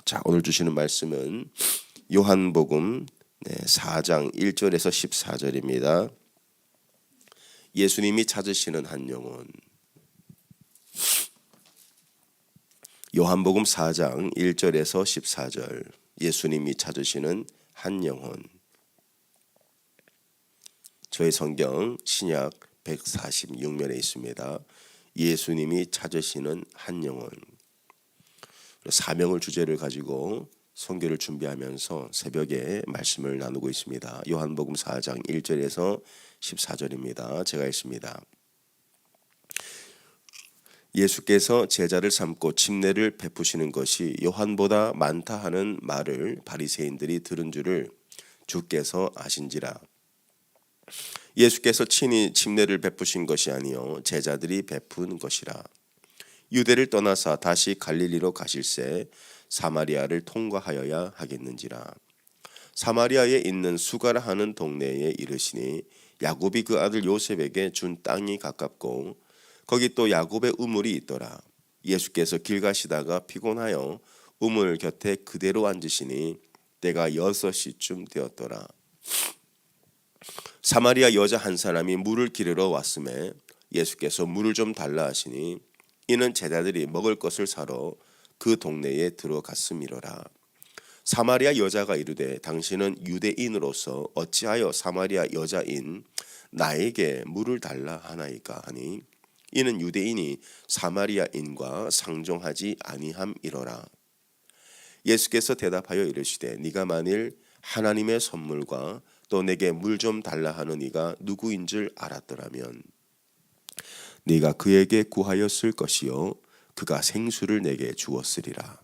자, 오늘 주시는 말씀은 요한복음 4장 1절에서 14절입니다. 예수님이 찾으시는 한 영혼. 요한복음 4장 1절에서 14절. 예수님이 찾으시는 한 영혼. 저의 성경 신약 146면에 있습니다. 예수님이 찾으시는 한 영혼. 사명을 주제를 가지고 선교를 준비하면서 새벽에 말씀을 나누고 있습니다. 요한복음 4장 1절에서 14절입니다. 제가 읽습니다. 예수께서 제자를 삼고 침례를 베푸시는 것이 요한보다 많다 하는 말을 바리새인들이 들은 줄을 주께서 아신지라. 예수께서 친히 침례를 베푸신 것이 아니요 제자들이 베푼 것이라. 유대를 떠나사 다시 갈릴리로 가실새 사마리아를 통과하여야 하겠는지라. 사마리아에 있는 수가라 하는 동네에 이르시니 야곱이 그 아들 요셉에게 준 땅이 가깝고 거기 또 야곱의 우물이 있더라. 예수께서 길 가시다가 피곤하여 우물 곁에 그대로 앉으시니 때가 6시쯤 되었더라. 사마리아 여자 한 사람이 물을 기르러 왔음에 예수께서 물을 좀 달라 하시니 이는 제자들이 먹을 것을 사러 그 동네에 들어갔음이로라. 사마리아 여자가 이르되 당신은 유대인으로서 어찌하여 사마리아 여자인 나에게 물을 달라 하나이까 하니 이는 유대인이 사마리아인과 상종하지 아니함이로라. 예수께서 대답하여 이르시되 네가 만일 하나님의 선물과 또 내게 물 좀 달라 하는 이가 누구인 줄 알았더라면 네가 그에게 구하였을 것이요 그가 생수를 내게 주었으리라.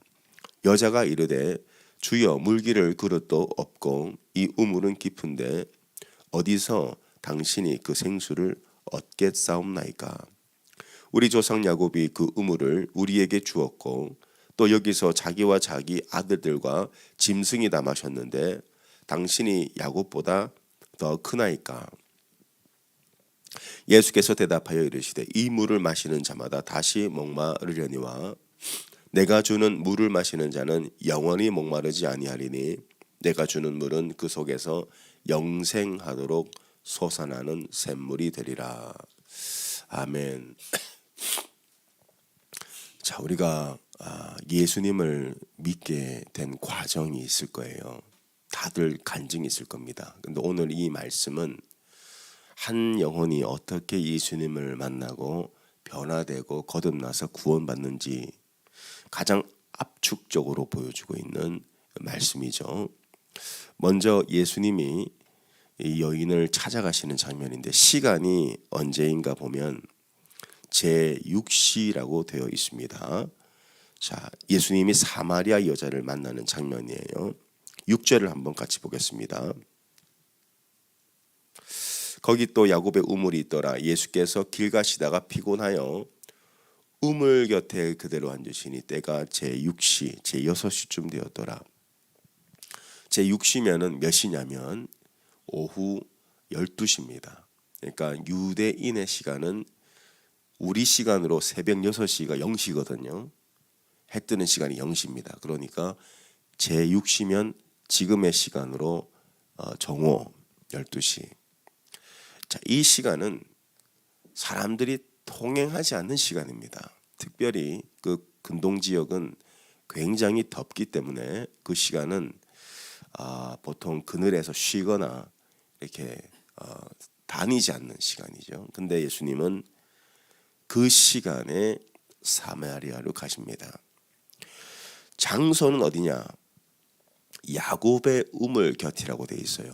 여자가 이르되 주여 물기를 그릇도 없고 이 우물은 깊은데 어디서 당신이 그 생수를 얻겠사옵나이까. 우리 조상 야곱이 그 우물을 우리에게 주었고 또 여기서 자기와 자기 아들들과 짐승이 다 마셨는데 당신이 야곱보다 더 크나이까. 예수께서 대답하여 이르시되 이 물을 마시는 자마다 다시 목마르려니와 내가 주는 물을 마시는 자는 영원히 목마르지 아니하리니 내가 주는 물은 그 속에서 영생하도록 솟아나는 샘물이 되리라. 아멘. 자, 우리가 예수님을 믿게 된 과정이 있을 거예요. 다들 간증이 있을 겁니다. 근데 오늘 이 말씀은 한 영혼이 어떻게 예수님을 만나고 변화되고 거듭나서 구원받는지 가장 압축적으로 보여주고 있는 말씀이죠. 먼저 예수님이 이 여인을 찾아가시는 장면인데 시간이 언제인가 보면 제6시라고 되어 있습니다. 자, 예수님이 사마리아 여자를 만나는 장면이에요. 6절을 한번 같이 보겠습니다. 거기 또 야곱의 우물이 있더라. 예수께서 길 가시다가 피곤하여 우물 곁에 그대로 앉으시니 때가 제6시, 제6시쯤 되었더라. 제6시면은 몇 시냐면 오후 12시입니다. 그러니까 유대인의 시간은 우리 시간으로 새벽 6시가 0시거든요. 해 뜨는 시간이 0시입니다. 그러니까 제6시면 지금의 시간으로 정오 12시. 자, 이 시간은 사람들이 통행하지 않는 시간입니다. 특별히 그 근동 지역은 굉장히 덥기 때문에 그 시간은 보통 그늘에서 쉬거나 이렇게 다니지 않는 시간이죠. 근데 예수님은 그 시간에 사마리아로 가십니다. 장소는 어디냐? 야곱의 우물 곁이라고 되어 있어요.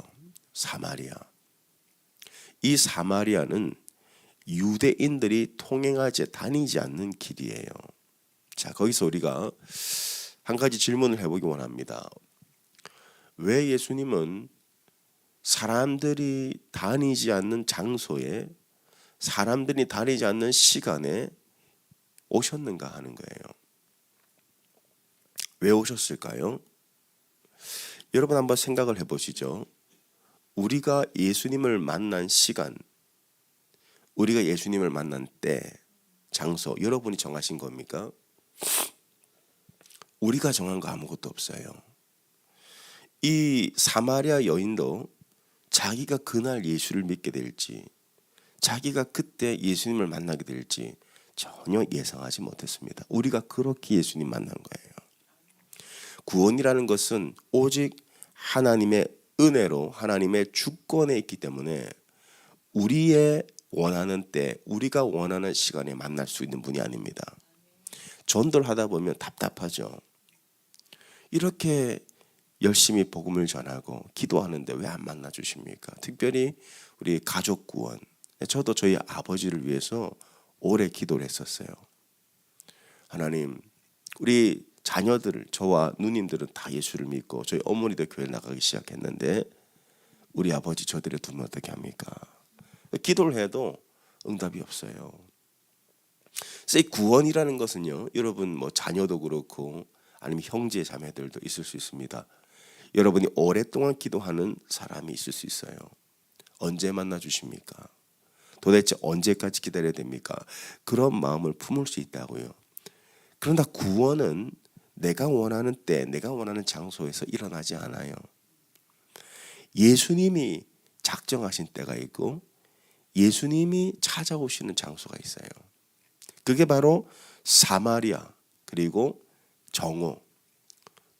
사마리아. 이 사마리아는 유대인들이 통행하지 다니지 않는 길이에요. 자, 거기서 우리가 한 가지 질문을 해보기 원합니다. 왜 예수님은 사람들이 다니지 않는 장소에 사람들이 다니지 않는 시간에 오셨는가 하는 거예요. 왜 오셨을까요? 여러분 한번 생각을 해보시죠. 우리가 예수님을 만난 시간, 우리가 예수님을 만난 때, 장소, 여러분이 정하신 겁니까? 우리가 정한 거 아무것도 없어요. 이 사마리아 여인도 자기가 그날 예수를 믿게 될지, 자기가 그때 예수님을 만나게 될지 전혀 예상하지 못했습니다. 우리가 그렇게 예수님 만난 거예요. 구원이라는 것은 오직 하나님의 은혜로, 하나님의 주권에 있기 때문에 우리의 원하는 때, 우리가 원하는 시간에 만날 수 있는 분이 아닙니다. 전도를 하다 보면 답답하죠. 이렇게 열심히 복음을 전하고 기도하는데 왜 안 만나 주십니까? 특별히 우리 가족 구원. 저도 저희 아버지를 위해서 오래 기도를 했었어요. 하나님, 우리 자녀들, 저와 누님들은 다 예수를 믿고 저희 어머니도 교회 나가기 시작했는데 우리 아버지 저들을 두면 어떻게 합니까? 기도를 해도 응답이 없어요. 그래서 이 구원이라는 것은요, 여러분 뭐 자녀도 그렇고 아니면 형제 자매들도 있을 수 있습니다. 여러분이 오랫동안 기도하는 사람이 있을 수 있어요. 언제 만나 주십니까? 도대체 언제까지 기다려야 됩니까? 그런 마음을 품을 수 있다고요. 그러나 구원은 내가 원하는 때, 내가 원하는 장소에서 일어나지 않아요. 예수님이 작정하신 때가 있고 예수님이 찾아오시는 장소가 있어요. 그게 바로 사마리아, 그리고 정오,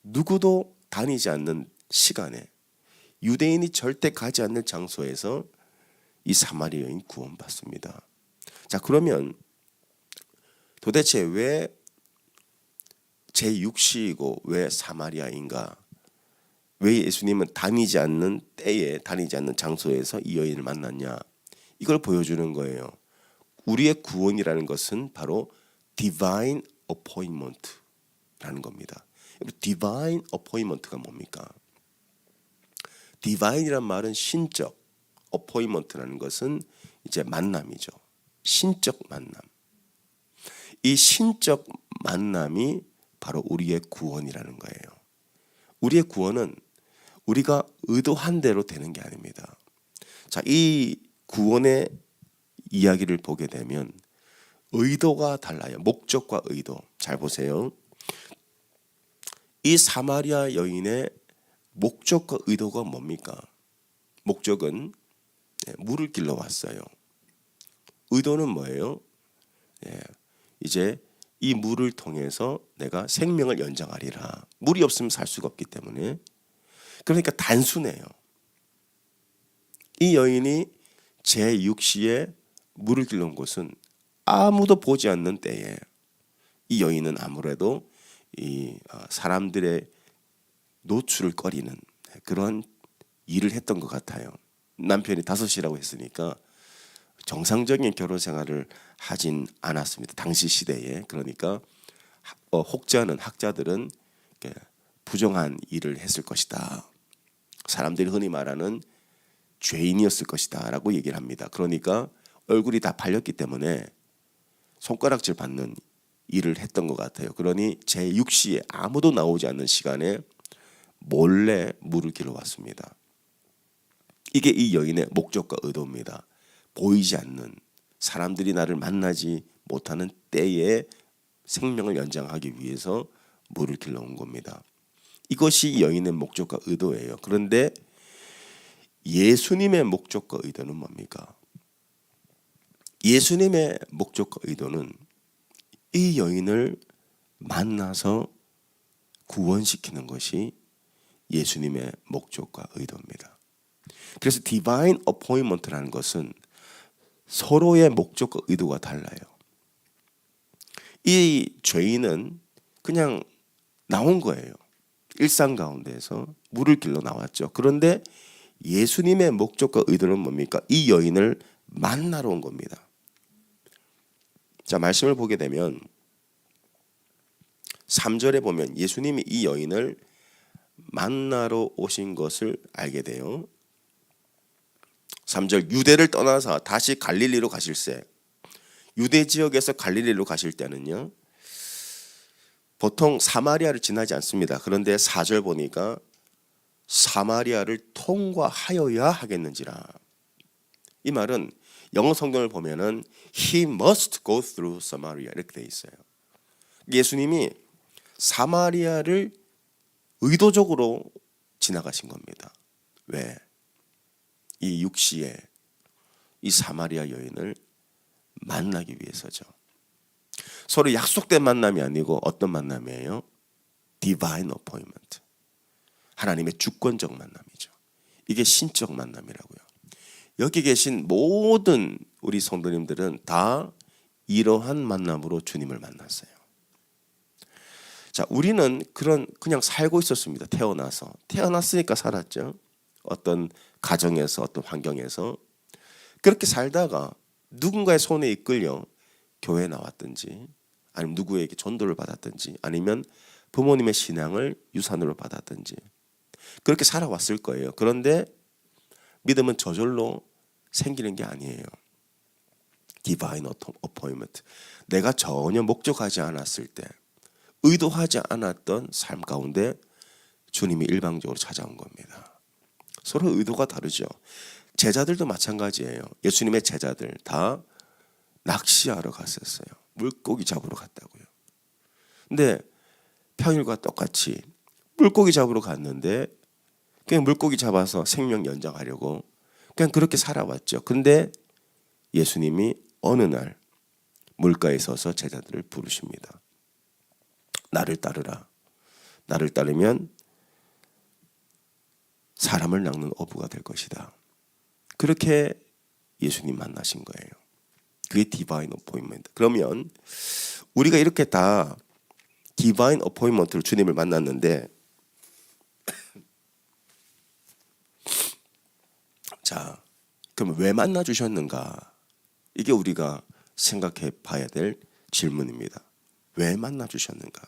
누구도 다니지 않는 시간에, 유대인이 절대 가지 않는 장소에서 이 사마리아 여인 구원받습니다. 자, 그러면 도대체 왜 제6시이고 왜 사마리아인가? 왜 예수님은 다니지 않는 때에, 다니지 않는 장소에서 이 여인을 만났냐? 이걸 보여주는 거예요. 우리의 구원이라는 것은 바로 divine appointment라는 겁니다. divine appointment가 뭡니까? divine이란 말은 신적, appointment라는 것은 이제 만남이죠. 신적 만남. 이 신적 만남이 바로 우리의 구원이라는 거예요. 우리의 구원은 우리가 의도한 대로 되는 게 아닙니다. 자, 이 구원의 이야기를 보게 되면 의도가 달라요. 목적과 의도. 잘 보세요. 이 사마리아 여인의 목적과 의도가 뭡니까? 목적은 물을 길러 왔어요. 의도는 뭐예요? 이제 이 물을 통해서 내가 생명을 연장하리라. 물이 없으면 살 수가 없기 때문에. 그러니까 단순해요. 이 여인이 제6시에 물을 길러 온 곳은 아무도 보지 않는 때에 이 여인은 아무래도 이 사람들의 노출을 꺼리는 그런 일을 했던 것 같아요. 남편이 5이라고 했으니까 정상적인 결혼 생활을 하진 않았습니다. 당시 시대에. 그러니까 혹자는, 학자들은 부정한 일을 했을 것이다. 사람들이 흔히 말하는 죄인이었을 것이다 라고 얘기를 합니다. 그러니까 얼굴이 다 팔렸기 때문에 손가락질 받는 일을 했던 것 같아요. 그러니 제6시에 아무도 나오지 않는 시간에 몰래 물을 길러 왔습니다. 이게 이 여인의 목적과 의도입니다. 보이지 않는, 사람들이 나를 만나지 못하는 때에 생명을 연장하기 위해서 물을 길러 온 겁니다. 이것이 여인의 목적과 의도예요. 그런데 예수님의 목적과 의도는 뭡니까? 예수님의 목적과 의도는 이 여인을 만나서 구원시키는 것이 예수님의 목적과 의도입니다. 그래서 디바인 어포인먼트라는 것은 서로의 목적과 의도가 달라요. 이 죄인은 그냥 나온 거예요. 일상 가운데서 물을 길러 나왔죠. 그런데 예수님의 목적과 의도는 뭡니까? 이 여인을 만나러 온 겁니다. 자, 말씀을 보게 되면 3절에 보면 예수님이 이 여인을 만나러 오신 것을 알게 돼요. 3절, 유대를 떠나서 다시 갈릴리로 가실새. 유대 지역에서 갈릴리로 가실 때는요, 보통 사마리아를 지나지 않습니다. 그런데 4절 보니까 사마리아를 통과하여야 하겠는지라. 이 말은 영어 성경을 보면은 He must go through Samaria 이렇게 돼 있어요. 예수님이 사마리아를 의도적으로 지나가신 겁니다. 왜? 이 육시에 이 사마리아 여인을 만나기 위해서죠. 서로 약속된 만남이 아니고 어떤 만남이에요? Divine appointment. 하나님의 주권적 만남이죠. 이게 신적 만남이라고요. 여기 계신 모든 우리 성도님들은 다 이러한 만남으로 주님을 만났어요. 자, 우리는 그냥 살고 있었습니다. 태어났으니까 살았죠. 어떤 가정에서, 어떤 환경에서 그렇게 살다가 누군가의 손에 이끌려 교회에 나왔든지, 아니면 누구에게 전도를 받았든지, 아니면 부모님의 신앙을 유산으로 받았든지 그렇게 살아왔을 거예요. 그런데 믿음은 저절로 생기는 게 아니에요. Divine appointment. 내가 전혀 목적하지 않았을 때, 의도하지 않았던 삶 가운데 주님이 일방적으로 찾아온 겁니다. 서로 의도가 다르죠. 제자들도 마찬가지예요. 예수님의 제자들 다 낚시하러 갔었어요. 물고기 잡으러 갔다고요. 근데 평일과 똑같이 물고기 잡으러 갔는데 그냥 물고기 잡아서 생명 연장하려고 그냥 그렇게 살아왔죠. 근데 예수님이 어느 날 물가에 서서 제자들을 부르십니다. 나를 따르라. 나를 따르면 사람을 낚는 어부가 될 것이다. 그렇게 예수님 만나신 거예요. 그게 디바인 어포인먼트. 그러면 우리가 이렇게 다 디바인 어포인먼트로 주님을 만났는데, 자, 그럼 왜 만나 주셨는가? 이게 우리가 생각해 봐야 될 질문입니다. 왜 만나 주셨는가?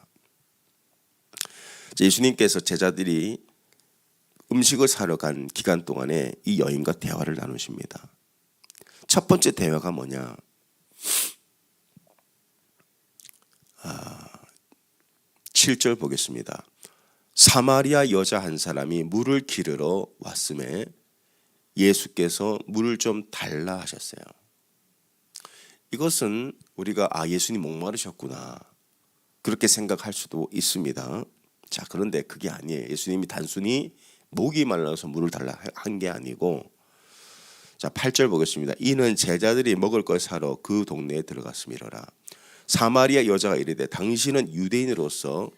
예수님께서 제자들이 음식을 사러 간 기간 동안에 이 여인과 대화를 나누십니다. 첫 번째 대화가 뭐냐? 7절 보겠습니다. 사마리아 여자 한 사람이 물을 기르러 왔음에 예수께서 물을 좀 달라 하셨어요. 이것은 우리가 예수님 목마르셨구나 그렇게 생각할 수도 있습니다. 자, 그런데 그게 아니에요. 예수님이 단순히 목이 말라서 물을 달라 한 게 아니고, 자, 8절 보겠습니다. 이는 제자들이 먹을 걸 사러 그 동네에 들어갔음이로라. 사마리아 여자가 이르되 당신은 유대인으로서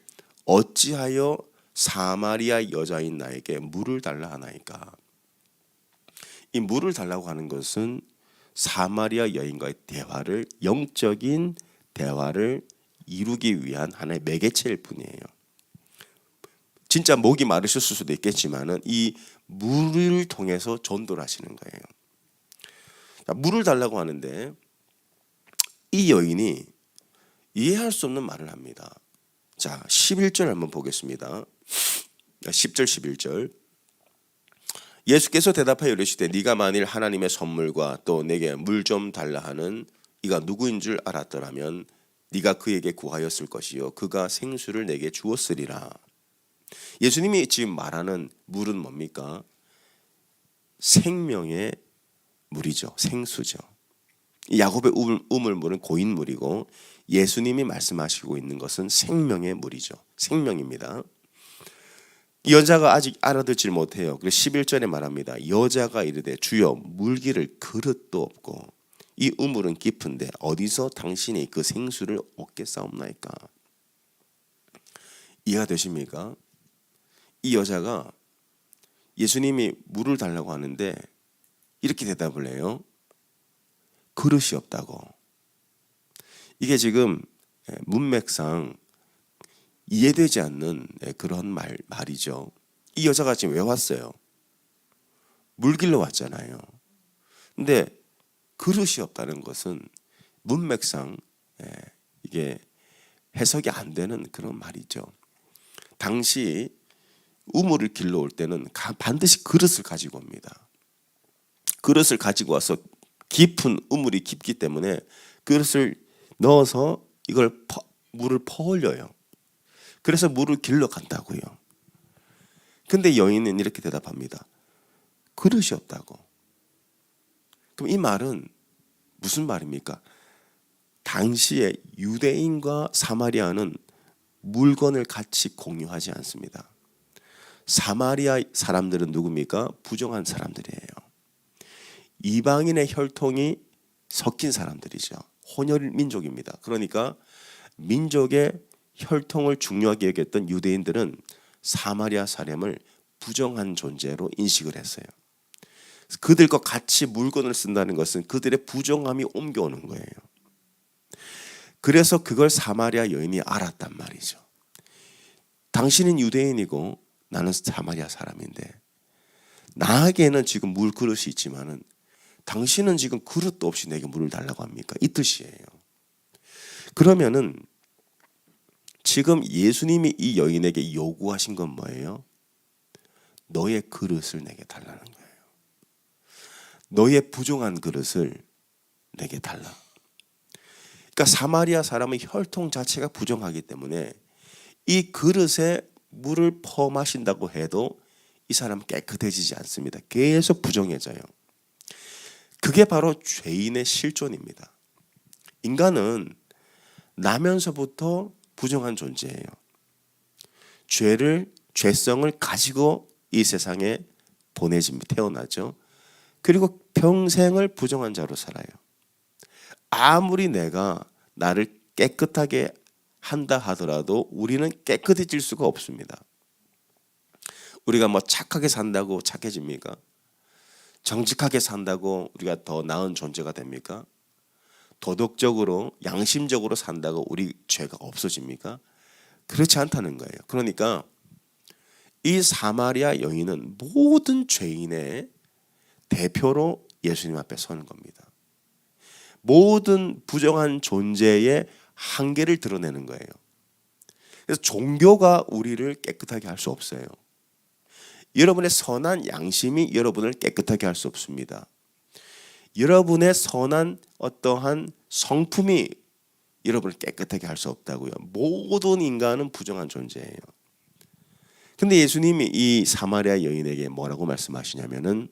어찌하여 사마리아 여자인 나에게 물을 달라 하나이까? 이 물을 달라고 하는 것은 사마리아 여인과의 대화를, 영적인 대화를 이루기 위한 하나의 매개체일 뿐이에요. 진짜 목이 마르셨을 수도 있겠지만은 이 물을 통해서 전도를 하시는 거예요. 자, 물을 달라고 하는데 이 여인이 이해할 수 없는 말을 합니다. 자, 11절 한번 보겠습니다. 10절 11절. 예수께서 대답하여 이르시되 네가 만일 하나님의 선물과 또 내게 물 좀 달라 하는 이가 누구인 줄 알았더라면 네가 그에게 구하였을 것이요 그가 생수를 내게 주었으리라. 예수님이 지금 말하는 물은 뭡니까? 생명의 물이죠. 생수죠. 야곱의 우물물은 고인물이고 예수님이 말씀하시고 있는 것은 생명의 물이죠. 생명입니다. 이 여자가 아직 알아듣질 못해요. 그래서 11절에 말합니다. 여자가 이르되 주여 물기를 그릇도 없고 이 우물은 깊은데 어디서 당신이 그 생수를 얻겠사옵나이까? 이해가 되십니까? 이 여자가 예수님이 물을 달라고 하는데 이렇게 대답을 해요. 그릇이 없다고. 이게 지금 문맥상 이해되지 않는 그런 말이죠. 이 여자가 지금 왜 왔어요? 물 길러 왔잖아요. 근데 그릇이 없다는 것은 문맥상 이게 해석이 안 되는 그런 말이죠. 당시 우물을 길러 올 때는 반드시 그릇을 가지고 옵니다. 그릇을 가지고 와서 깊은 우물이 깊기 때문에 그릇을 넣어서 물을 퍼올려요. 그래서 물을 길러 간다고요. 근데 여인은 이렇게 대답합니다. 그릇이 없다고. 그럼 이 말은 무슨 말입니까? 당시에 유대인과 사마리아는 물건을 같이 공유하지 않습니다. 사마리아 사람들은 누굽니까? 부정한 사람들이에요. 이방인의 혈통이 섞인 사람들이죠. 혼혈 민족입니다. 그러니까 민족의 혈통을 중요하게 여겼던 유대인들은 사마리아 사람을 부정한 존재로 인식을 했어요. 그들과 같이 물건을 쓴다는 것은 그들의 부정함이 옮겨오는 거예요. 그래서 그걸 사마리아 여인이 알았단 말이죠. 당신은 유대인이고 나는 사마리아 사람인데 나에게는 지금 물 그릇이 있지만은 당신은 지금 그릇도 없이 내게 물을 달라고 합니까? 이 뜻이에요. 그러면은 지금 예수님이 이 여인에게 요구하신 건 뭐예요? 너의 그릇을 내게 달라는 거예요. 너의 부정한 그릇을 내게 달라. 그러니까 사마리아 사람의 혈통 자체가 부정하기 때문에 이 그릇에 물을 퍼 마신다고 해도 이 사람 깨끗해지지 않습니다. 계속 부정해져요. 그게 바로 죄인의 실존입니다. 인간은 나면서부터 부정한 존재예요. 죄성을 가지고 이 세상에 태어나죠. 그리고 평생을 부정한 자로 살아요. 아무리 내가 나를 깨끗하게 한다 하더라도 우리는 깨끗해질 수가 없습니다. 우리가 뭐 착하게 산다고 착해집니까? 정직하게 산다고 우리가 더 나은 존재가 됩니까? 도덕적으로 양심적으로 산다고 우리 죄가 없어집니까? 그렇지 않다는 거예요. 그러니까 이 사마리아 여인은 모든 죄인의 대표로 예수님 앞에 서는 겁니다. 모든 부정한 존재의 한계를 드러내는 거예요. 그래서 종교가 우리를 깨끗하게 할 수 없어요. 여러분의 선한 양심이 여러분을 깨끗하게 할 수 없습니다. 여러분의 선한 어떠한 성품이 여러분을 깨끗하게 할 수 없다고요. 모든 인간은 부정한 존재예요. 근데 예수님이 이 사마리아 여인에게 뭐라고 말씀하시냐면은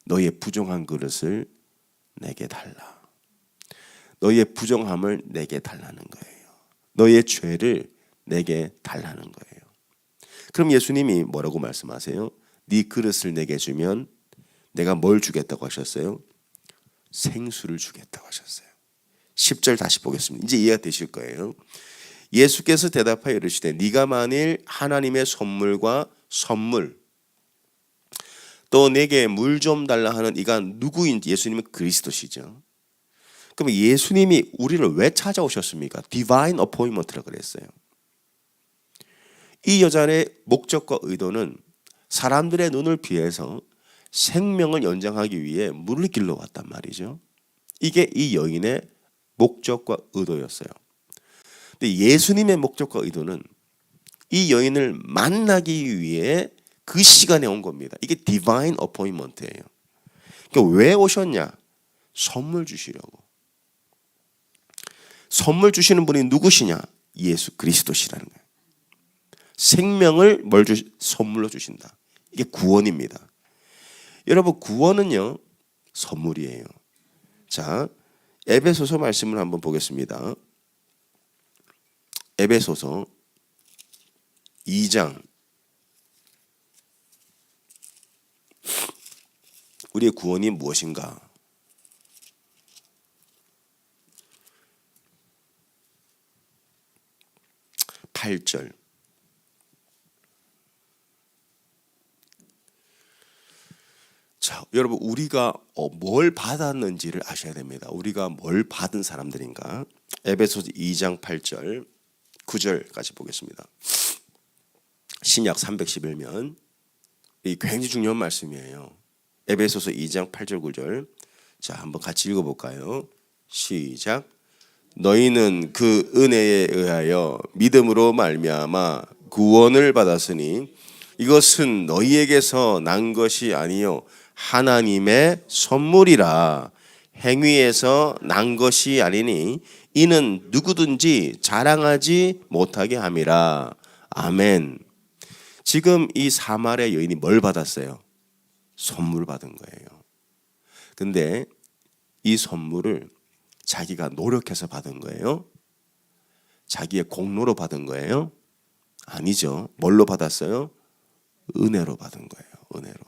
너의 부정한 그릇을 내게 달라. 너의 부정함을 내게 달라는 거예요. 너의 죄를 내게 달라는 거예요. 그럼 예수님이 뭐라고 말씀하세요? 네 그릇을 내게 주면 내가 뭘 주겠다고 하셨어요? 생수를 주겠다고 하셨어요. 10절 다시 보겠습니다. 이제 이해가 되실 거예요. 예수께서 대답하여 이르시되 네가 만일 하나님의 선물과 선물 또 내게 물 좀 달라 하는 이가 누구인지 예수님은 그리스도시죠. 그럼 예수님이 우리를 왜 찾아오셨습니까? 디바인 어포인먼트라고 그랬어요. 이 여자의 목적과 의도는 사람들의 눈을 피해서 생명을 연장하기 위해 물을 길러 왔단 말이죠. 이게 이 여인의 목적과 의도였어요. 근데 예수님의 목적과 의도는 이 여인을 만나기 위해 그 시간에 온 겁니다. 이게 디바인 어포인먼트예요. 그러니까 왜 오셨냐? 선물 주시려고. 선물 주시는 분이 누구시냐? 예수 그리스도시라는 거예요. 생명을 선물로 주신다. 이게 구원입니다. 여러분 구원은요 선물이에요. 자, 에베소서 말씀을 한번 보겠습니다. 에베소서 2장. 우리의 구원이 무엇인가? (8절) 자, 여러분 우리가 뭘 받았는지를 아셔야 됩니다. 우리가 뭘 받은 사람들인가? 에베소서 2장 8절 9절까지 보겠습니다. 신약 311면 이 굉장히 중요한 말씀이에요. 에베소서 2장 8절 9절. 자, 한번 같이 읽어볼까요? 시작. 너희는 그 은혜에 의하여 믿음으로 말미암아 구원을 받았으니 이것은 너희에게서 난 것이 아니요 하나님의 선물이라. 행위에서 난 것이 아니니 이는 누구든지 자랑하지 못하게 함이라. 아멘. 지금 이 사마리아 여인이 뭘 받았어요? 선물 받은 거예요. 근데 이 선물을 자기가 노력해서 받은 거예요? 자기의 공로로 받은 거예요? 아니죠. 뭘로 받았어요? 은혜로 받은 거예요. 은혜로.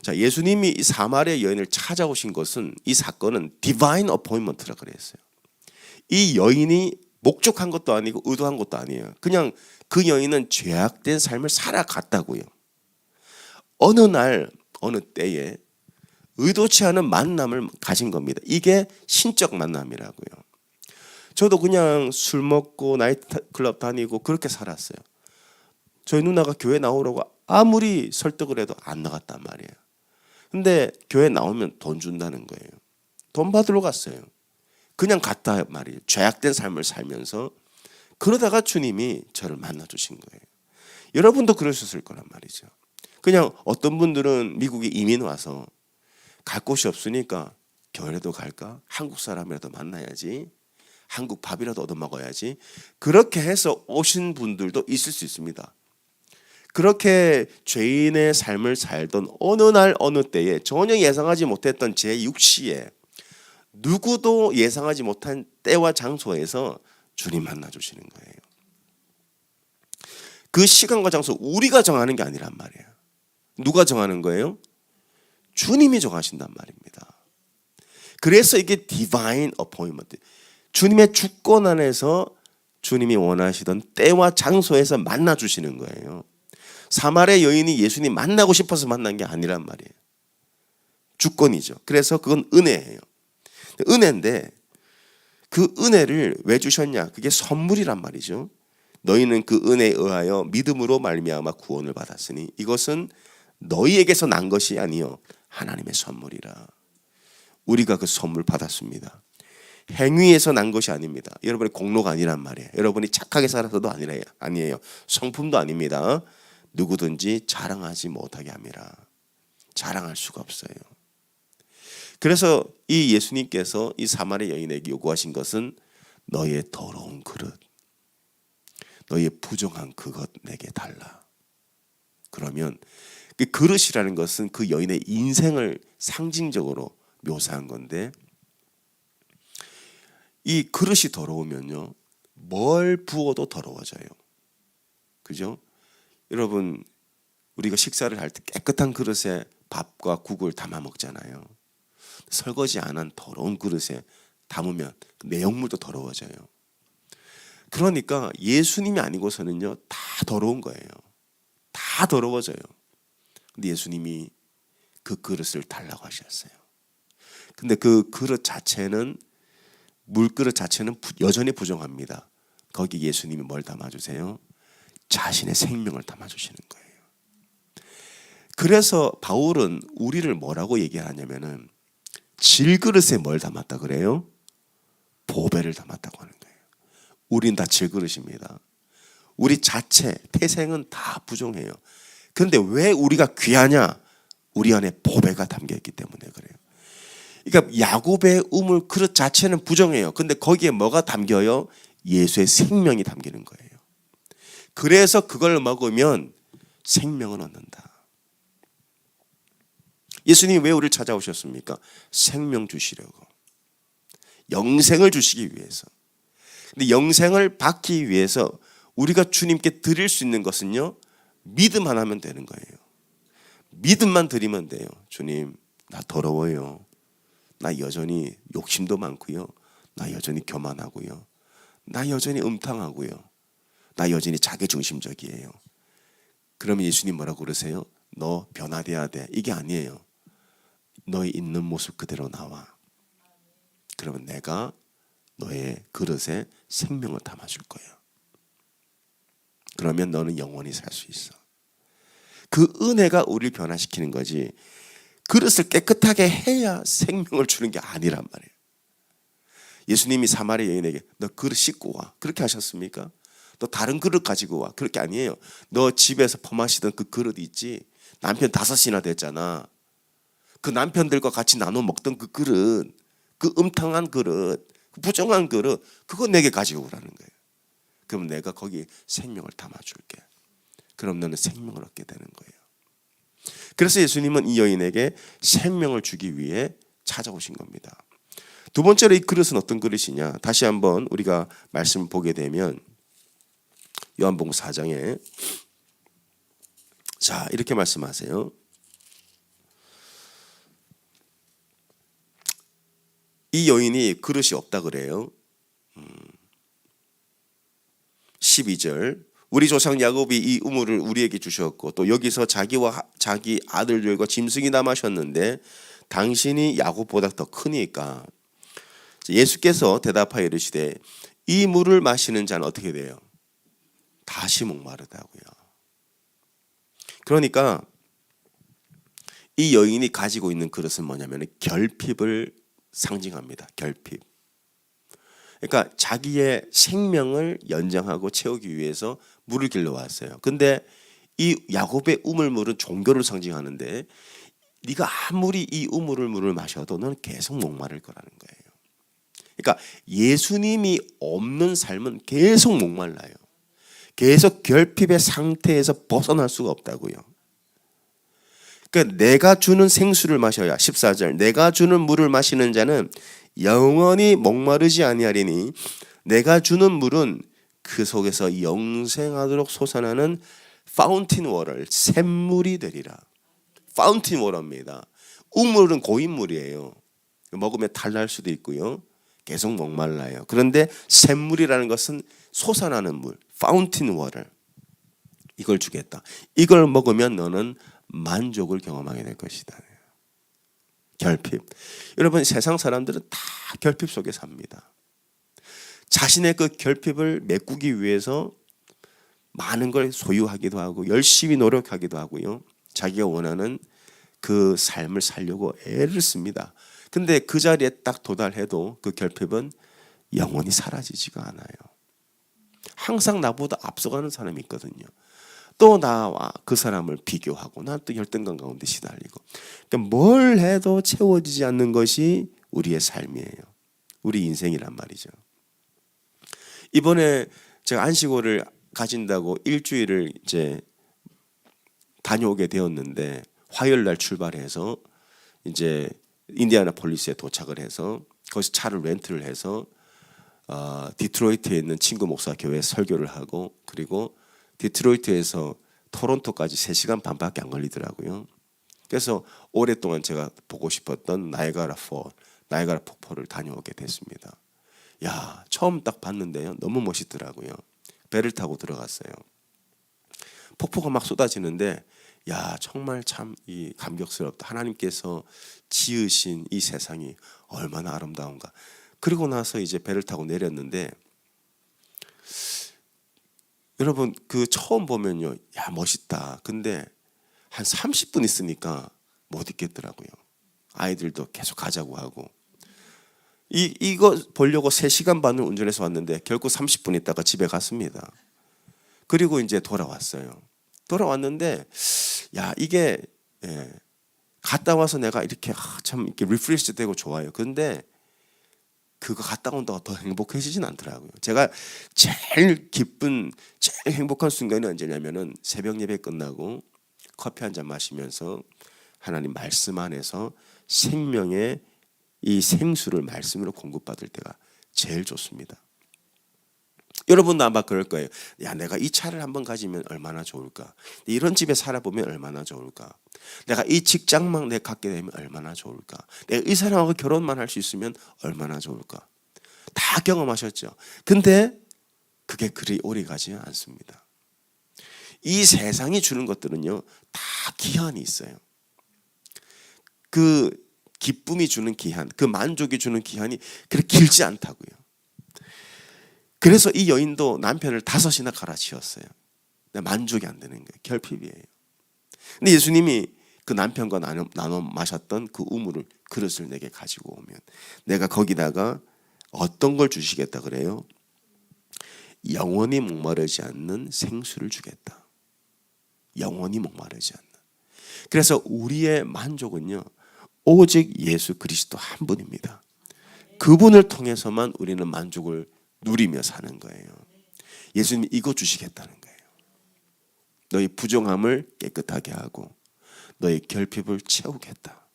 자, 예수님이 이 사마리아 여인을 찾아오신 것은, 이 사건은 디바인 어포인먼트라 그랬어요. 이 여인이 목적한 것도 아니고 의도한 것도 아니에요. 그냥 그 여인은 죄악된 삶을 살아갔다고요. 어느 날 어느 때에 의도치 않은 만남을 가진 겁니다. 이게 신적 만남이라고요. 저도 그냥 술 먹고 나이트클럽 다니고 그렇게 살았어요. 저희 누나가 교회 나오라고 아무리 설득을 해도 안 나갔단 말이에요. 근데 교회 나오면 돈 준다는 거예요. 돈 받으러 갔어요. 그냥 갔다 말이에요. 죄악된 삶을 살면서. 그러다가 주님이 저를 만나 주신 거예요. 여러분도 그러셨을 거란 말이죠. 그냥 어떤 분들은 미국에 이민 와서 갈 곳이 없으니까 교회라도 갈까? 한국 사람이라도 만나야지. 한국 밥이라도 얻어 먹어야지. 그렇게 해서 오신 분들도 있을 수 있습니다. 그렇게 죄인의 삶을 살던 어느 날 어느 때에 전혀 예상하지 못했던 제6시에 누구도 예상하지 못한 때와 장소에서 주님 만나 주시는 거예요. 그 시간과 장소 우리가 정하는 게 아니란 말이에요. 누가 정하는 거예요? 주님이 정하신단 말입니다. 그래서 이게 디바인 어포인먼트, 주님의 주권 안에서 주님이 원하시던 때와 장소에서 만나 주시는 거예요. 사마리아 여인이 예수님 만나고 싶어서 만난 게 아니란 말이에요. 주권이죠. 그래서 그건 은혜예요. 은혜인데 그 은혜를 왜 주셨냐? 그게 선물이란 말이죠. 너희는 그 은혜에 의하여 믿음으로 말미암아 구원을 받았으니 이것은 너희에게서 난 것이 아니요 하나님의 선물이라. 우리가 그 선물 받았습니다. 행위에서 난 것이 아닙니다. 여러분의 공로가 아니란 말이에요. 여러분이 착하게 살아서도 아니에요. 성품도 아닙니다. 누구든지 자랑하지 못하게 함이라. 자랑할 수가 없어요. 그래서 이 예수님께서 이 사마리아 여인에게 요구하신 것은 너의 더러운 그릇, 너의 부정한 그것 내게 달라. 그러면 그 그릇이라는 것은 그 여인의 인생을 상징적으로 묘사한 건데, 이 그릇이 더러우면요 뭘 부어도 더러워져요. 그죠? 여러분, 우리가 식사를 할 때 깨끗한 그릇에 밥과 국을 담아 먹잖아요. 설거지 안 한 더러운 그릇에 담으면 내용물도 더러워져요. 그러니까 예수님이 아니고서는요 다 더러운 거예요. 다 더러워져요. 근데 예수님이 그 그릇을 달라고 하셨어요. 근데 그 그릇 자체는, 물그릇 자체는 여전히 부정합니다. 거기 예수님이 뭘 담아주세요? 자신의 생명을 담아주시는 거예요. 그래서 바울은 우리를 뭐라고 얘기하냐면은 질그릇에 뭘 담았다 그래요? 보배를 담았다고 하는 거예요. 우린 다 질그릇입니다. 우리 자체 태생은 다 부정해요. 그런데 왜 우리가 귀하냐? 우리 안에 보배가 담겨있기 때문에 그래요. 그러니까 야곱의 우물 그릇 자체는 부정해요. 근데 거기에 뭐가 담겨요? 예수의 생명이 담기는 거예요. 그래서 그걸 먹으면 생명을 얻는다. 예수님이 왜 우리를 찾아오셨습니까? 생명 주시려고. 영생을 주시기 위해서. 근데 영생을 받기 위해서 우리가 주님께 드릴 수 있는 것은요, 믿음 하나면 되는 거예요. 믿음만 드리면 돼요. 주님, 나 더러워요. 나 여전히 욕심도 많고요. 나 여전히 교만하고요. 나 여전히 음탕하고요. 나 여전히 자기중심적이에요. 그러면 예수님 뭐라고 그러세요? 너 변화돼야 돼. 이게 아니에요. 너의 있는 모습 그대로 나와. 그러면 내가 너의 그릇에 생명을 담아줄 거야. 그러면 너는 영원히 살 수 있어. 그 은혜가 우리를 변화시키는 거지, 그릇을 깨끗하게 해야 생명을 주는 게 아니란 말이에요. 예수님이 사마리아 여인에게 너 그릇 씻고 와, 그렇게 하셨습니까? 너 다른 그릇 가지고 와, 그렇게 아니에요. 너 집에서 퍼마시던 그 그릇 있지, 남편 5이나 됐잖아. 그 남편들과 같이 나눠 먹던 그 그릇, 그 음탕한 그릇, 그 부정한 그릇, 그거 내게 가지고 오라는 거예요. 그럼 내가 거기 생명을 담아줄게. 그럼 너는 생명을 얻게 되는 거예요. 그래서 예수님은 이 여인에게 생명을 주기 위해 찾아오신 겁니다. 두 번째로 이 그릇은 어떤 그릇이냐? 다시 한번 우리가 말씀을 보게 되면 요한복음 4장에 자 이렇게 말씀하세요. 이 여인이 그릇이 없다 그래요. 12절 우리 조상 야곱이 이 우물을 우리에게 주셨고 또 여기서 자기와 자기 아들들과 짐승이 다 마셨는데 당신이 야곱보다 더 크니까 예수께서 대답하여 이르시되 이 물을 마시는 자는 어떻게 돼요? 다시 목마르다고요. 그러니까 이 여인이 가지고 있는 그릇은 뭐냐면 결핍을 상징합니다. 결핍. 그러니까 자기의 생명을 연장하고 채우기 위해서 물을 길러 왔어요. 근데 이 야곱의 우물물은 종교를 상징하는데 네가 아무리 이 물을 마셔도 너는 계속 목마를 거라는 거예요. 그러니까 예수님이 없는 삶은 계속 목말라요. 계속 결핍의 상태에서 벗어날 수가 없다고요. 그러니까 내가 주는 생수를 마셔야 14절 내가 주는 물을 마시는 자는 영원히 목마르지 아니하리니 내가 주는 물은 그 속에서 영생하도록 솟아나는 파운틴 워를 샘물이 되리라. 파운틴 워터입니다. 우물은 고인물이에요. 먹으면 탈날 수도 있고요. 계속 목말라요. 그런데 샘물이라는 것은 솟아나는 물, 파운틴 워터. 이걸 주겠다. 이걸 먹으면 너는 만족을 경험하게 될 것이다. 결핍. 여러분 세상 사람들은 다 결핍 속에 삽니다. 자신의 그 결핍을 메꾸기 위해서 많은 걸 소유하기도 하고 열심히 노력하기도 하고요. 자기가 원하는 그 삶을 살려고 애를 씁니다. 근데 그 자리에 딱 도달해도 그 결핍은 영원히 사라지지가 않아요. 항상 나보다 앞서가는 사람이 있거든요. 또 나와 그 사람을 비교하고 난 또 열등감 가운데 시달리고 그러니까 뭘 해도 채워지지 않는 것이 우리의 삶이에요. 우리 인생이란 말이죠. 이번에 제가 안식월을 가진다고 일주일을 이제 다녀오게 되었는데 화요일 날 출발해서 이제 인디애나폴리스에 도착을 해서 거기서 차를 렌트를 해서 디트로이트에 있는 친구 목사 교회에 설교를 하고 그리고 디트로이트에서 토론토까지 3시간 반밖에 안 걸리더라고요. 그래서 오랫동안 제가 보고 싶었던 나이아가라 폭포를 다녀오게 됐습니다. 야, 처음 딱 봤는데요. 너무 멋있더라고요. 배를 타고 들어갔어요. 폭포가 막 쏟아지는데 야, 정말 참 이 감격스럽다. 하나님께서 지으신 이 세상이 얼마나 아름다운가. 그리고 나서 이제 배를 타고 내렸는데 여러분 그 처음 보면요. 야, 멋있다. 근데 한 30분 있으니까 못 있겠더라고요. 아이들도 계속 가자고 하고. 이거 보려고 3시간 반을 운전해서 왔는데 결국 30분 있다가 집에 갔습니다. 그리고 이제 돌아왔어요. 돌아왔는데 야, 이게 갔다 와서 내가 이렇게 참 이렇게 리프레시 되고 좋아요. 그런데 그거 갔다 온다고 더 행복해지진 않더라고요. 제가 제일 기쁜, 제일 행복한 순간이 언제냐면은 새벽 예배 끝나고 커피 한 잔 마시면서 하나님 말씀 안에서 생명의 이 생수를 말씀으로 공급받을 때가 제일 좋습니다. 여러분도 아마 그럴 거예요. 야, 내가 이 차를 한번 가지면 얼마나 좋을까? 이런 집에 살아보면 얼마나 좋을까? 내가 이 직장만 내가 갖게 되면 얼마나 좋을까? 내가 이 사람하고 결혼만 할 수 있으면 얼마나 좋을까? 다 경험하셨죠? 근데 그게 그리 오래 가지 않습니다. 이 세상이 주는 것들은요, 다 기한이 있어요. 그 기쁨이 주는 기한, 그 만족이 주는 기한이 그렇게 길지 않다고요. 그래서 이 여인도 남편을 5이나 갈아치웠어요. 만족이 안 되는 거예요. 결핍이에요. 근데 예수님이 그 남편과 나눠 마셨던 그 우물을 그릇을 내게 가지고 오면 내가 거기다가 어떤 걸 주시겠다 그래요? 영원히 목마르지 않는 생수를 주겠다. 영원히 목마르지 않는. 그래서 우리의 만족은요, 오직 예수 그리스도 한 분입니다. 그분을 통해서만 우리는 만족을 누리며 사는 거예요. 예수님이 이거 주시겠다는 거예요. 너희 부정함을 깨끗하게 하고 너희 결핍을 채우겠다.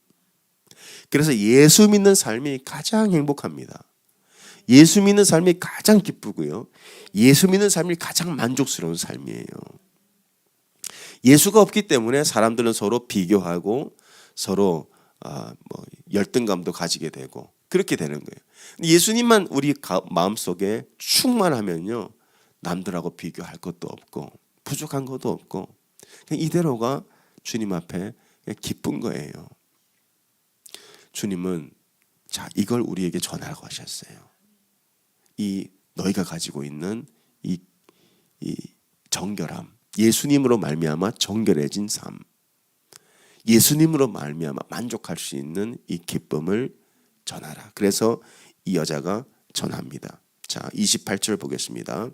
그래서 예수 믿는 삶이 가장 행복합니다. 예수 믿는 삶이 가장 기쁘고요. 예수 믿는 삶이 가장 만족스러운 삶이에요. 예수가 없기 때문에 사람들은 서로 비교하고 서로 열등감도 가지게 되고 그렇게 되는 거예요. 예수님만 우리 마음속에 충만하면요, 남들하고 비교할 것도 없고 부족한 것도 없고 그냥 이대로가 주님 앞에 기쁜 거예요. 주님은 자, 이걸 우리에게 전하라고 하셨어요. 이 너희가 가지고 있는 이 정결함, 예수님으로 말미암아 정결해진 삶, 예수님으로 말미암아 만족할 수 있는 이 기쁨을 전하라. 그래서 이 여자가 전합니다. 자, 28절 보겠습니다.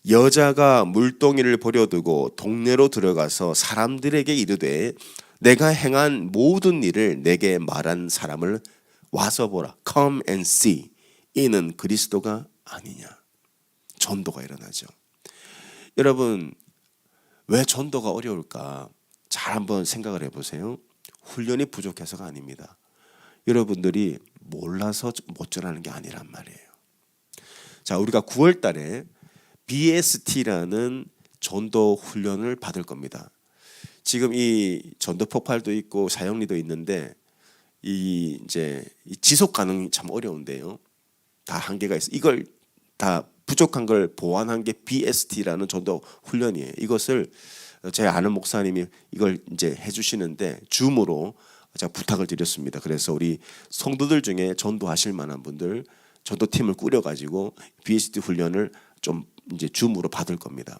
여자가 물동이를 버려두고 동네로 들어가서 사람들에게 이르되 내가 행한 모든 일을 내게 말한 사람을 와서 보라. Come and see. 이는 그리스도가 아니냐. 전도가 일어나죠. 여러분, 왜 전도가 어려울까? 잘 한번 생각을 해보세요. 훈련이 부족해서가 아닙니다. 여러분들이 몰라서 못 전하는 게 아니란 말이에요. 자, 우리가 9월 달에 BST라는 전도 훈련을 받을 겁니다. 지금 이 전도 폭발도 있고 사역리도 있는데 이 지속 가능이 참 어려운데요. 다 한계가 있어. 이걸 다 부족한 걸 보완한 게 BST라는 전도 훈련이에요. 이것을 제 아는 목사님이 이걸 이제 해주시는데 줌으로 제가 부탁을 드렸습니다. 그래서 우리 성도들 중에 전도하실 만한 분들 전도팀을 꾸려가지고 BST 훈련을 좀 이제 줌으로 받을 겁니다.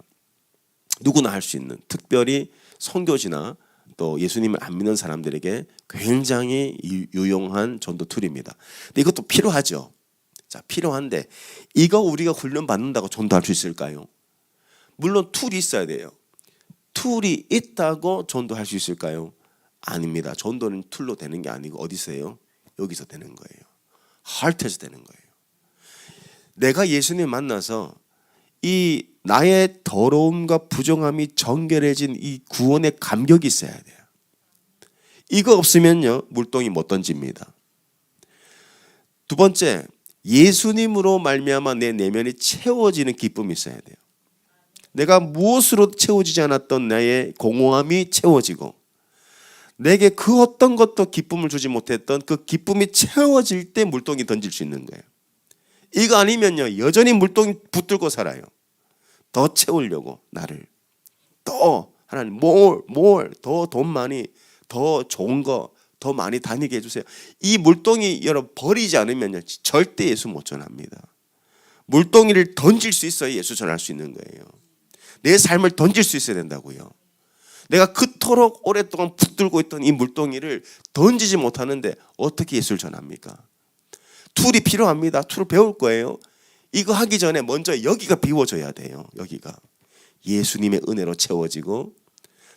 누구나 할 수 있는, 특별히 선교지나 또 예수님을 안 믿는 사람들에게 굉장히 유용한 전도 툴입니다. 근데 이것도 필요하죠. 자, 필요한데 이거 우리가 훈련 받는다고 전도할 수 있을까요? 물론 툴이 있어야 돼요. 툴이 있다고 전도할 수 있을까요? 아닙니다. 전도는 툴로 되는 게 아니고 어디서요? 여기서 되는 거예요. 하트에서 되는 거예요. 내가 예수님 만나서 이 나의 더러움과 부정함이 정결해진 이 구원의 감격이 있어야 돼요. 이거 없으면요, 물동이 못 던집니다. 두 번째, 예수님으로 말미암아 내 내면이 채워지는 기쁨이 있어야 돼요. 내가 무엇으로 채워지지 않았던 나의 공허함이 채워지고 내게 그 어떤 것도 기쁨을 주지 못했던 그 기쁨이 채워질 때 물동이 던질 수 있는 거예요. 이거 아니면요, 여전히 물동이 붙들고 살아요. 더 채우려고 나를 더 하나님 더 돈 많이 더 좋은 거 더 많이 다니게 해주세요. 이 물동이 여러분 버리지 않으면요, 절대 예수 못 전합니다. 물동이를 던질 수 있어야 예수 전할 수 있는 거예요. 내 삶을 던질 수 있어야 된다고요. 내가 그토록 오랫동안 붙들고 있던 이 물동이를 던지지 못하는데 어떻게 예수를 전합니까? 툴이 필요합니다. 툴을 배울 거예요. 이거 하기 전에 먼저 여기가 비워져야 돼요. 여기가 예수님의 은혜로 채워지고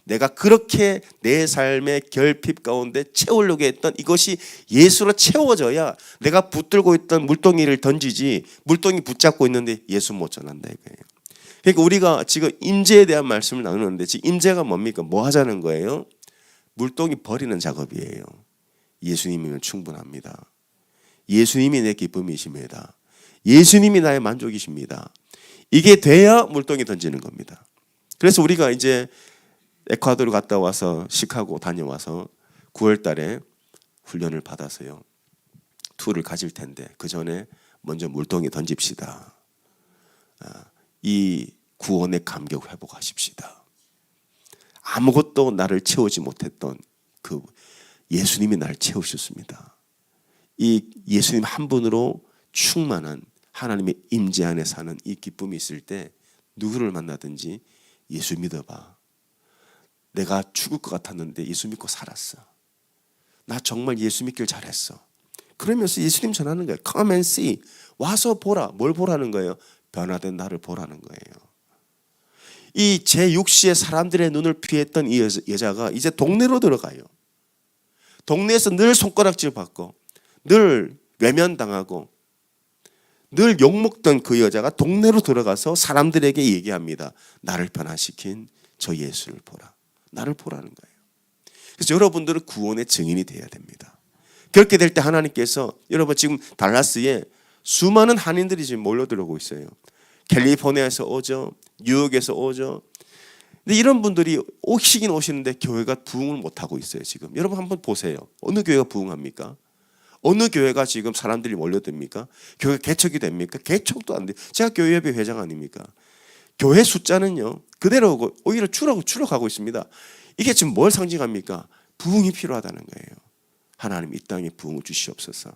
내가 그렇게 내 삶의 결핍 가운데 채우려고 했던 이것이 예수로 채워져야 내가 붙들고 있던 물동이를 던지지, 물동이 붙잡고 있는데 예수 못 전한다 이거예요. 그러니까 우리가 지금 임재에 대한 말씀을 나누는데 지금 임재가 뭡니까? 뭐 하자는 거예요? 물동이 버리는 작업이에요. 예수님이면 충분합니다. 예수님이 내 기쁨이십니다. 예수님이 나의 만족이십니다. 이게 돼야 물동이 던지는 겁니다. 그래서 우리가 이제 에콰도르 갔다 와서 시카고 다녀와서 9월 달에 훈련을 받아서요, 툴을 가질 텐데 그 전에 먼저 물동이 던집시다. 이 구원의 감격 회복하십시다. 아무것도 나를 채우지 못했던 그 예수님이 나를 채우셨습니다. 이 예수님 한 분으로 충만한 하나님의 임재 안에 사는 이 기쁨이 있을 때 누구를 만나든지 예수 믿어봐. 내가 죽을 것 같았는데 예수 믿고 살았어. 나 정말 예수 믿길 잘했어. 그러면서 예수님 전하는 거예요. Come and see. 와서 보라. 뭘 보라는 거예요? 변화된 나를 보라는 거예요. 이 제6시에 사람들의 눈을 피했던 이 여자가 이제 동네로 들어가요. 동네에서 늘 손가락질 받고 늘 외면당하고 늘 욕먹던 그 여자가 동네로 들어가서 사람들에게 얘기합니다. 나를 변화시킨 저 예수를 보라. 나를 보라는 거예요. 그래서 여러분들은 구원의 증인이 되어야 됩니다. 그렇게 될 때 하나님께서 여러분 지금 달라스에 수많은 한인들이 지금 몰려들어오고 있어요. 캘리포니아에서 오죠. 뉴욕에서 오죠. 근데 이런 분들이 오시긴 오시는데 교회가 부흥을 못하고 있어요. 지금 여러분 한번 보세요. 어느 교회가 부흥합니까? 어느 교회가 지금 사람들이 몰려듭니까? 교회가 개척이 됩니까? 개척도 안 돼요. 제가 교회협의 회장 아닙니까? 교회 숫자는요 그대로 오히려 줄어가고 있습니다. 이게 지금 뭘 상징합니까? 부흥이 필요하다는 거예요. 하나님 이 땅에 부흥을 주시옵소서.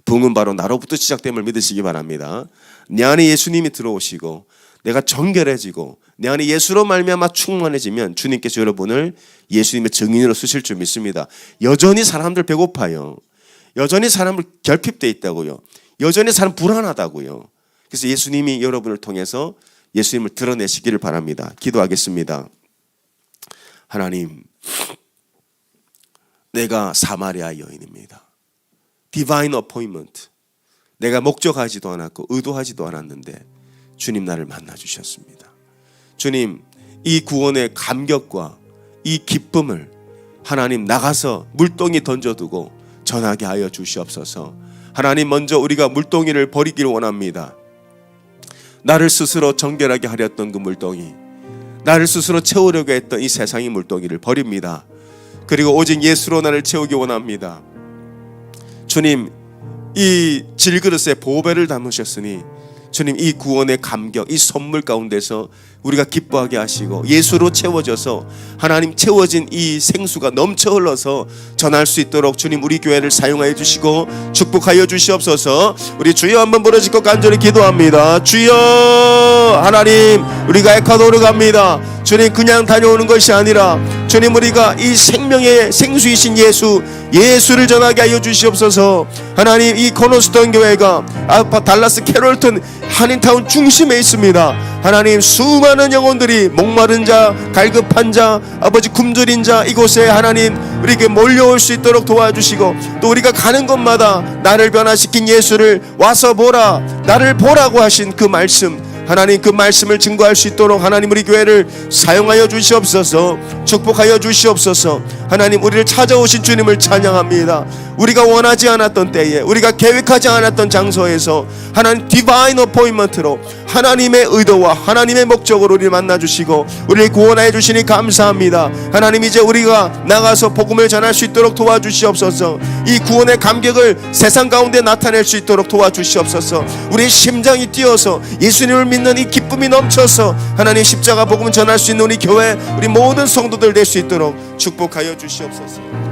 부흥은 바로 나로부터 시작됨을 믿으시기 바랍니다. 내 안에 예수님이 들어오시고 내가 정결해지고 내 안에 예수로 말미암아 충만해지면 주님께서 여러분을 예수님의 증인으로 쓰실 줄 믿습니다. 여전히 사람들 배고파요. 여전히 사람들 결핍되어 있다고요. 여전히 사람 불안하다고요. 그래서 예수님이 여러분을 통해서 예수님을 드러내시기를 바랍니다. 기도하겠습니다. 하나님, 내가 사마리아 여인입니다. 디바인 어포인먼트. 내가 목적하지도 않았고 의도하지도 않았는데 주님 나를 만나 주셨습니다. 주님, 이 구원의 감격과 이 기쁨을 하나님 나가서 물동이 던져두고 전하게 하여 주시옵소서. 하나님, 먼저 우리가 물동이를 버리기를 원합니다. 나를 스스로 정결하게 하렸던 그 물동이, 나를 스스로 채우려고 했던 이 세상의 물동이를 버립니다. 그리고 오직 예수로 나를 채우기 원합니다. 주님, 이 질그릇에 보배를 담으셨으니 주님 이 구원의 감격, 이 선물 가운데서 우리가 기뻐하게 하시고 예수로 채워져서 하나님 채워진 이 생수가 넘쳐 흘러서 전할 수 있도록 주님 우리 교회를 사용하여 주시고 축복하여 주시옵소서. 우리 주여 한번 부르짖고 간절히 기도합니다. 주여, 하나님 우리가 에콰도르 갑니다. 주님 그냥 다녀오는 것이 아니라 주님 우리가 이 생명의 생수이신 예수를 전하게 하여 주시옵소서. 하나님 이 코너스톤 교회가 달라스 캐롤턴 한인타운 중심에 있습니다. 하나님 수많은 영혼들이 목마른 자, 갈급한 자, 아버지 굶주린 자 이곳에 하나님 우리에게 몰려올 수 있도록 도와주시고 또 우리가 가는 곳마다 나를 변화시킨 예수를 와서 보라, 나를 보라고 하신 그 말씀, 하나님 그 말씀을 증거할 수 있도록 하나님 우리 교회를 사용하여 주시옵소서. 축복하여 주시옵소서. 하나님 우리를 찾아오신 주님을 찬양합니다. 우리가 원하지 않았던 때에, 우리가 계획하지 않았던 장소에서 하나님 디바인 어포인먼트로 하나님의 의도와 하나님의 목적으로 우리를 만나주시고 우리를 구원하여 주시니 감사합니다. 하나님 이제 우리가 나가서 복음을 전할 수 있도록 도와주시옵소서. 이 구원의 감격을 세상 가운데 나타낼 수 있도록 도와주시옵소서. 우리의 심장이 뛰어서 예수님을 믿는 이 기쁨이 넘쳐서 하나님 십자가 복음을 전할 수 있는 우리 교회, 우리 모든 성도들 될 수 있도록 축복하여 주시옵소서.